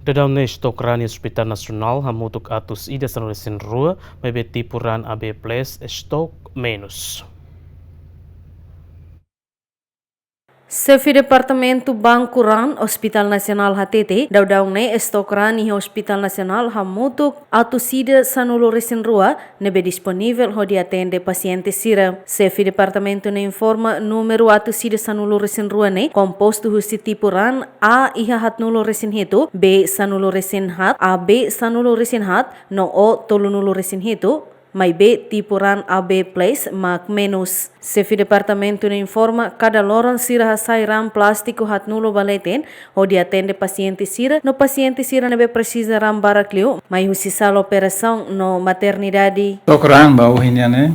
Dadau stok rani Hospital Nasional hamutuk atus ida sanulisin rua, mebe tipuran AB Place stok menos. Chefe Departamento Bangkuran, Hospital Nasional HTT, daudaungne estokran i Hospital Nasional hamutuk atusida sanulu resin rua nebe disponível ho di atende paciente sira. Chefe Departamento ne informa número atusida sanulu resin rua ne composto husi tipuran A iha hat nulo resin hitu, B sanulu resin hat, AB sanulu resin hat, no O tolunulu resin hitu, mai B tipuran AB Place mak menus. Chefe Departamento ne informa cada loron sira hasairam plástico hat nulo baleten o de atende paciente sira no paciente sira nebe precisa ram barakliu mai husi sala operação no maternidade. Tokran bau hiniane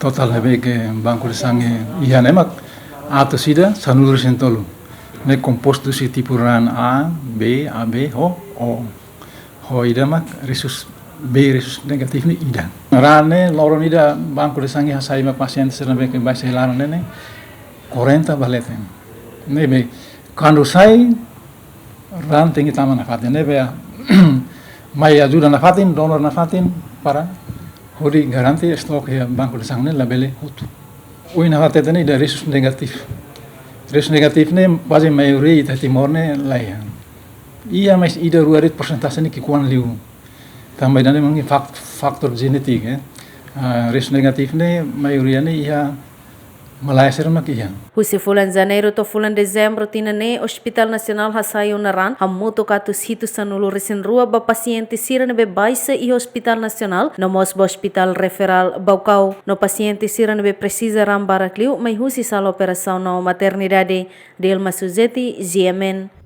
total habe ke bangku sange ihane mak ato sida sanulur sentolu ne composto si tipuran A B AB ho ida mak resus B resus negatif ni ida. Rane loron ida bangku sange hasai mak pasien sira be ke baise laran ne 40 baleten. Nebe quando sai ran tengi tama na fatin nebe mai ajuda na fatin donor na fatin para hori garanti stok ya bangku sangne labele hutu. Ui na fatin ni da resus negatif. Resus negatif ne base maioria ita timorne layan. Ia mais ida ruarit persentase ni kikuan liu. Tambah dan memang faktor genetik ya. Resus negatif ne maioria ne ia Malaysia mak iya. Husi fulan Janeiro to fulan Dezembro tinane Hospital Nasional hasayo naran hamuto katus hitu sanulu resin rua ba paciente sira nebe baisa i Hospital Nasional no mosbo Hospital Referral Baucau no paciente sira nebe precisa ram barakliu mai husi sala operação no maternidade Delma Suzeti, GMN.